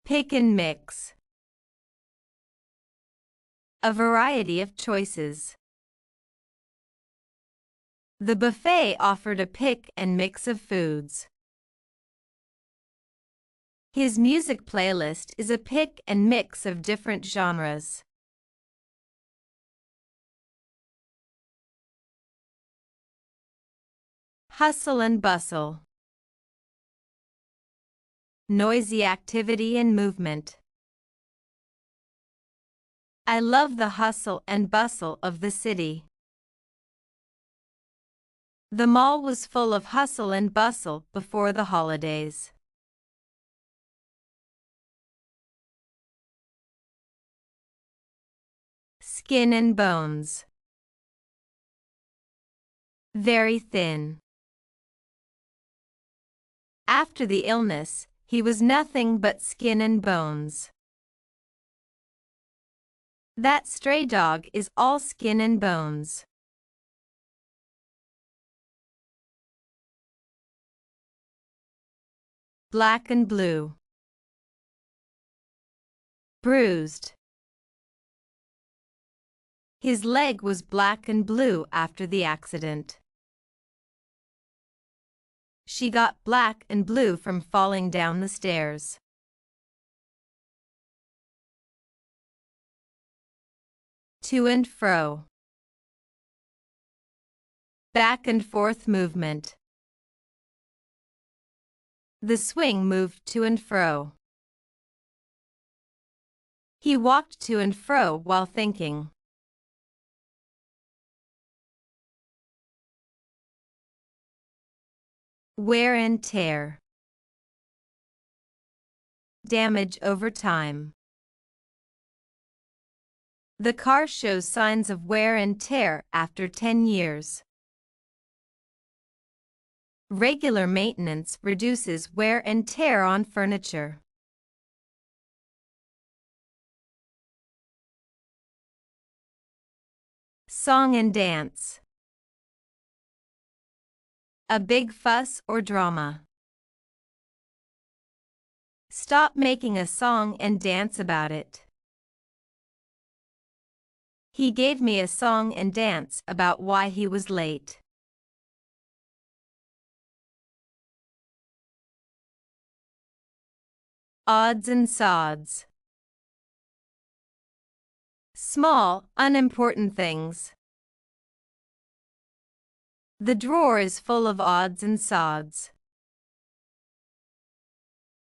Pick and mix. A variety of choices. The buffet offered a pick and mix of foods. His music playlist is a pick and mix of different genres. Hustle and bustle. Noisy activity and movement. I love the hustle and bustle of the city. The mall was full of hustle and bustle before the holidays. Skin and bones. Very thin. After the illness, he was nothing but skin and bones. That stray dog is all skin and bones. Black and blue. Bruised. His leg was black and blue after the accident. She got black and blue from falling down the stairs. To and fro. Back and forth movement. The swing moved to and fro. He walked to and fro while thinking. Wear and tear. Damage over time. The car shows signs of wear and tear after 10 years. Regular maintenance reduces wear and tear on furniture. Song and dance. A big fuss or drama. Stop making a song and dance about it. He gave me a song and dance about why he was late. Odds and sods. Small, unimportant things. The drawer is full of odds and sods.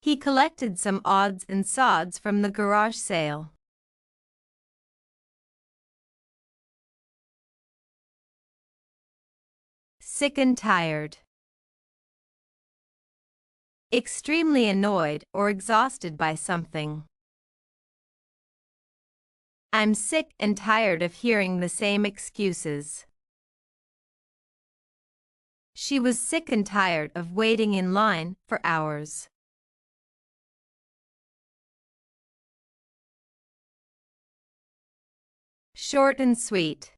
He collected some odds and sods from the garage sale. Sick and tired. Extremely annoyed or exhausted by something. I'm sick and tired of hearing the same excuses. She was sick and tired of waiting in line for hours. Short and sweet.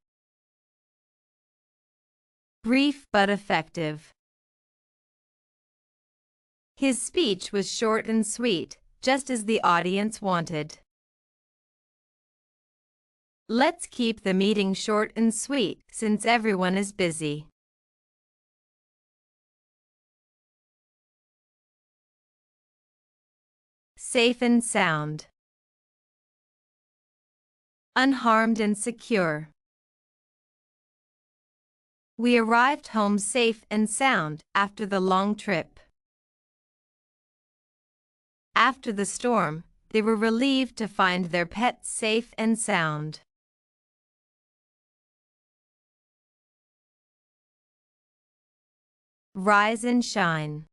Brief but effective. His speech was short and sweet, just as the audience wanted. Let's keep the meeting short and sweet since everyone is busy. Safe and sound. Unharmed and secure. We arrived home safe and sound after the long trip. After the storm, they were relieved to find their pets safe and sound. Rise and shine.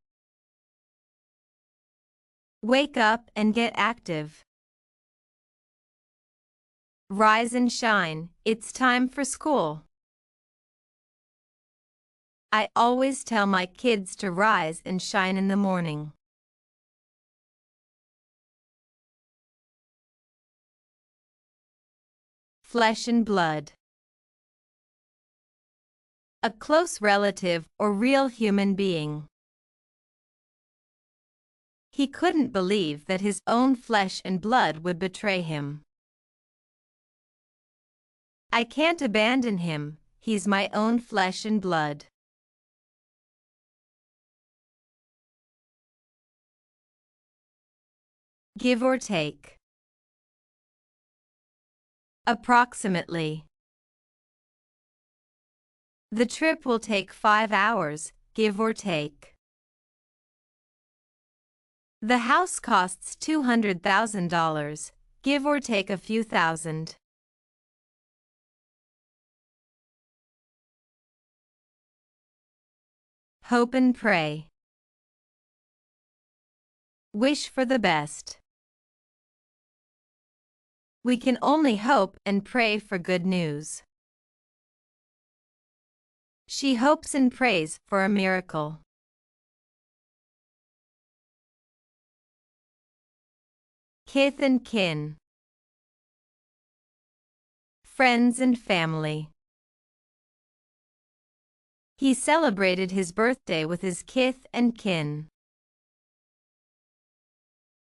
Wake up and get active. Rise and shine, it's time for school. I always tell my kids to rise and shine in the morning. Flesh and blood. A close relative or real human being. He couldn't believe that his own flesh and blood would betray him. I can't abandon him, he's my own flesh and blood. Give or take. Approximately. The trip will take 5 hours, give or take. The house costs $200,000, give or take a few thousand. Hope and pray. Wish for the best. We can only hope and pray for good news. She hopes and prays for a miracle. Kith and kin. Friends and family. He celebrated his birthday with his kith and kin.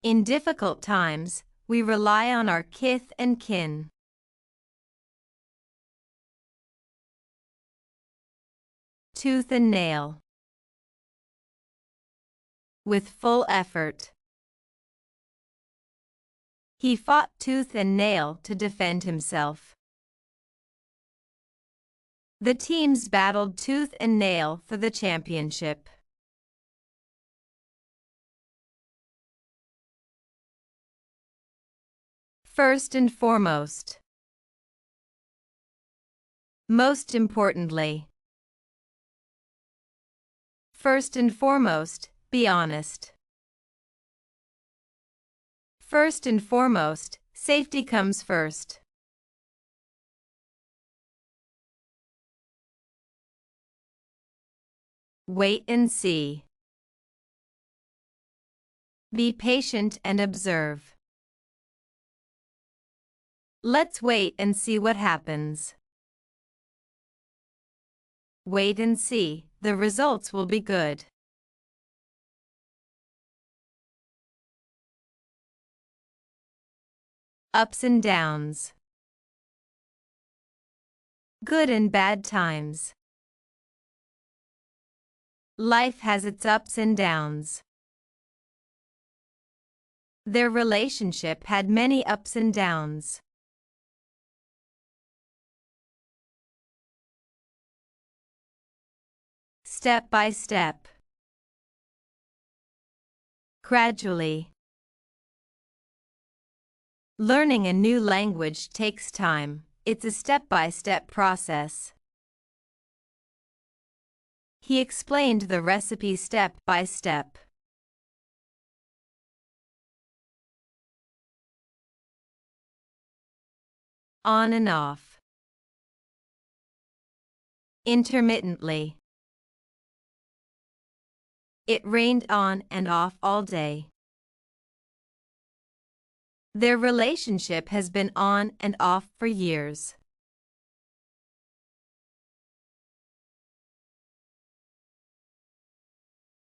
In difficult times, we rely on our kith and kin. Tooth and nail. With full effort. He fought tooth and nail to defend himself. The teams battled tooth and nail for the championship. First and foremost. Most importantly. First and foremost, be honest. First and foremost, safety comes first. Wait and see. Be patient and observe. Let's wait and see what happens. Wait and see, the results will be good. Ups and downs. Good and bad times. Life has its ups and downs. Their relationship had many ups and downs. Step by step. Gradually. Learning a new language takes time. It's a step-by-step process. He explained the recipe step by step. On and off. Intermittently. It rained on and off all day. Their relationship has been on and off for years.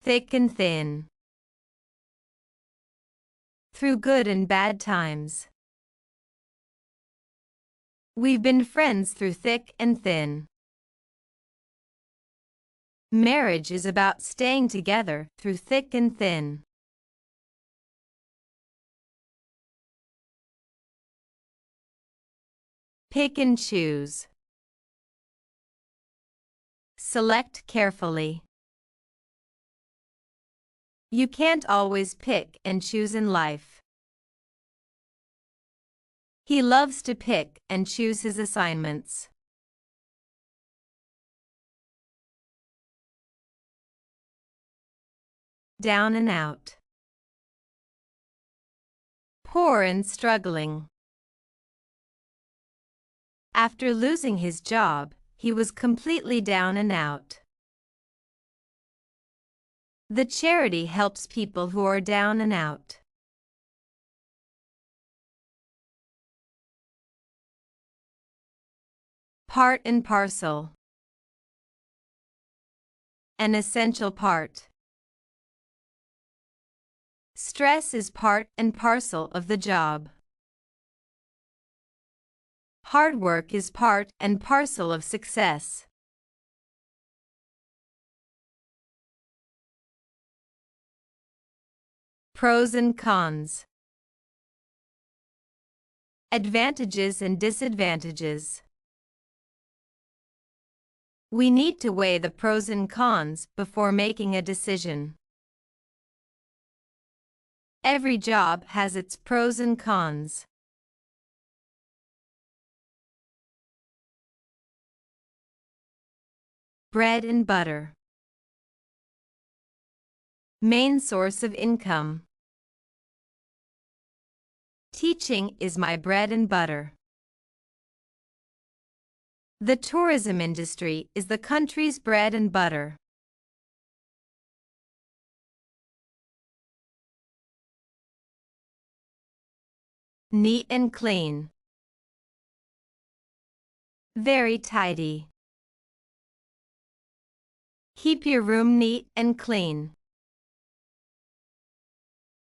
Thick and thin. Through good and bad times. We've been friends through thick and thin. Marriage is about staying together through thick and thin. Pick and choose. Select carefully. You can't always pick and choose in life. He loves to pick and choose his assignments. Down and out. Poor and struggling. After losing his job, he was completely down and out. The charity helps people who are down and out. Part and parcel. An essential part. Stress is part and parcel of the job. Hard work is part and parcel of success. Pros and cons. Advantages and disadvantages. We need to weigh the pros and cons before making a decision. Every job has its pros and cons. Bread and butter. Main source of income. Teaching is my bread and butter. The tourism industry is the country's bread and butter. Neat and clean. Very tidy. Keep your room neat and clean.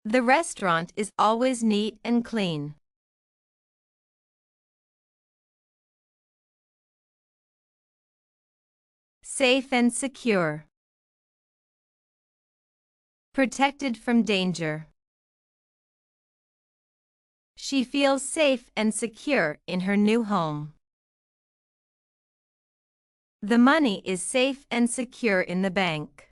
The restaurant is always neat and clean. Safe and secure. Protected from danger. She feels safe and secure in her new home. The money is safe and secure in the bank.